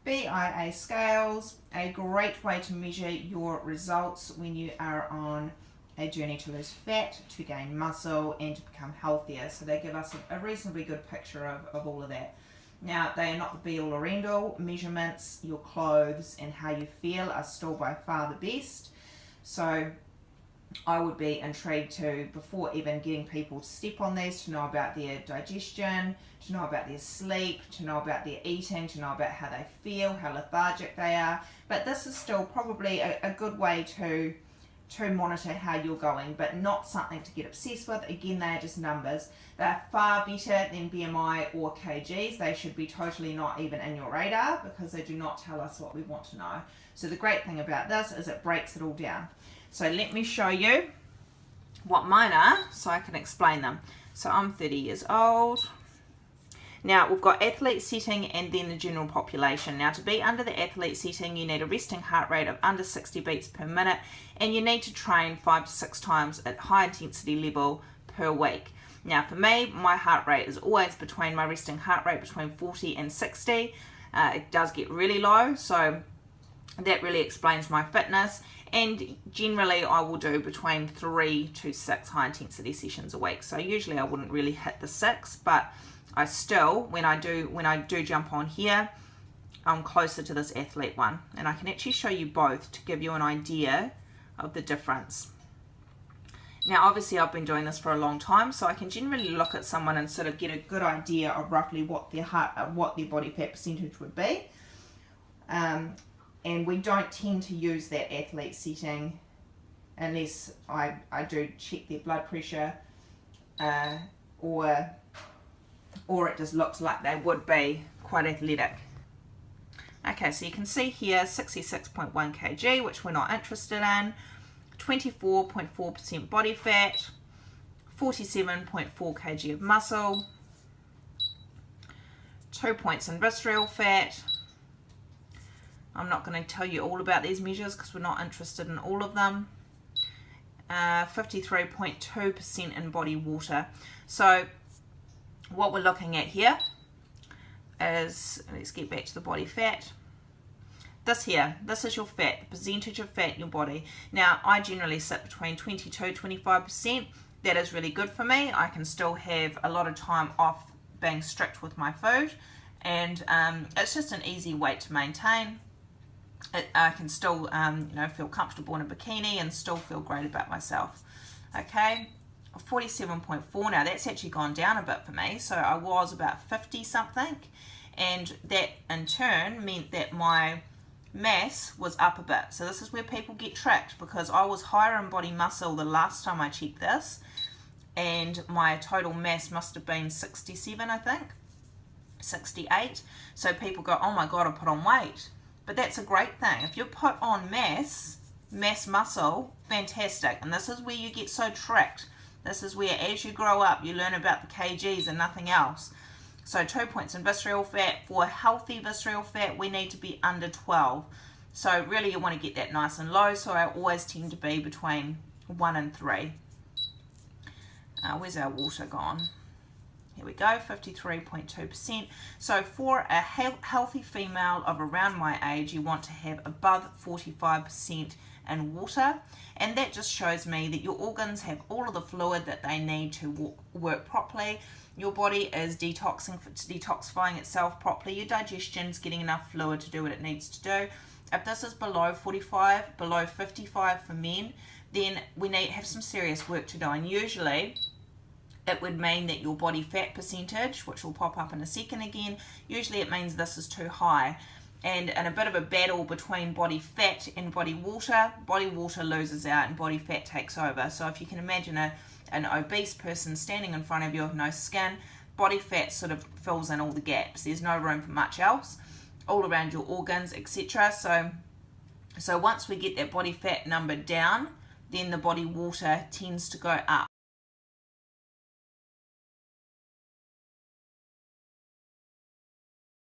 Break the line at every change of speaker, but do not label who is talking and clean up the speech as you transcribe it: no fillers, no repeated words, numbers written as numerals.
BIA scales, a great way to measure your results when you are on a journey to lose fat, to gain muscle, and to become healthier. So they give us a reasonably good picture of all of that. Now, they are not the be all or end all. Measurements, your clothes, and how you feel are still by far the best. So I would be intrigued to, before even getting people to step on these, to know about their digestion, to know about their sleep, to know about their eating, to know about how they feel, how lethargic they are. But this is still probably a good way to monitor how you're going, but not something to get obsessed with. Again, they are just numbers. They're far better than BMI or kgs. They should be totally not even in your radar because they do not tell us what we want to know. So the great thing about this is it breaks it all down. So let me show you what mine are so I can explain them. So I'm 30 years old. Now we've got athlete setting and then the general population. Now to be under the athlete setting, you need a resting heart rate of under 60 beats per minute, and you need to train 5 to 6 times at high intensity level per week. Now for me, my heart rate is always between my resting heart rate between 40 and 60. It does get really low, so that really explains my fitness. And generally I will do between 3 to 6 high intensity sessions a week. So usually I wouldn't really hit the 6, but I still, when I do jump on here, I'm closer to this athlete one. And I can actually show you both to give you an idea of the difference. Now obviously I've been doing this for a long time, so I can generally look at someone and sort of get a good idea of roughly what their body fat percentage would be. And we don't tend to use that athlete setting unless I do check their blood pressure, or it just looks like they would be quite athletic. Okay, so you can see here 66.1 kg, which we're not interested in, 24.4% body fat, 47.4 kg of muscle, 2 points in visceral fat. I'm not going to tell you all about these measures because we're not interested in all of them. 53.2% in body water. So what we're looking at here is, let's get back to the body fat. This here, this is your fat, the percentage of fat in your body. Now I generally sit between 22-25%. That is really good for me. I can still have a lot of time off being strict with my food, and it's just an easy weight to maintain. I can still feel comfortable in a bikini and still feel great about myself. Okay, 47.4 now, that's actually gone down a bit for me. So I was about 50 something, and that in turn meant that my mass was up a bit. So this is where people get tricked, because I was higher in body muscle the last time I checked this, and my total mass must have been 67, I think, 68. So people go, oh my god, I put on weight. But that's a great thing. If you put on mass muscle, fantastic. And this is where you get so tricked. This is where, as you grow up, you learn about the kgs and nothing else. So 2 points in visceral fat. For healthy visceral fat, we need to be under 12. So really you want to get that nice and low. So I always tend to be between 1 and 3. Where's our water gone? Here we go, 53.2%. So for a healthy female of around my age, you want to have above 45% in water. And that just shows me that your organs have all of the fluid that they need to work properly. Your body is detoxifying itself properly. Your digestion's getting enough fluid to do what it needs to do. If this is below 45, below 55 for men, then we have some serious work to do. And usually it would mean that your body fat percentage, which will pop up in a second again, usually it means this is too high. And in a bit of a battle between body fat and body water loses out and body fat takes over. So if you can imagine an obese person standing in front of you with no skin, body fat sort of fills in all the gaps. There's no room for much else all around your organs, etc. So once we get that body fat number down, then the body water tends to go up.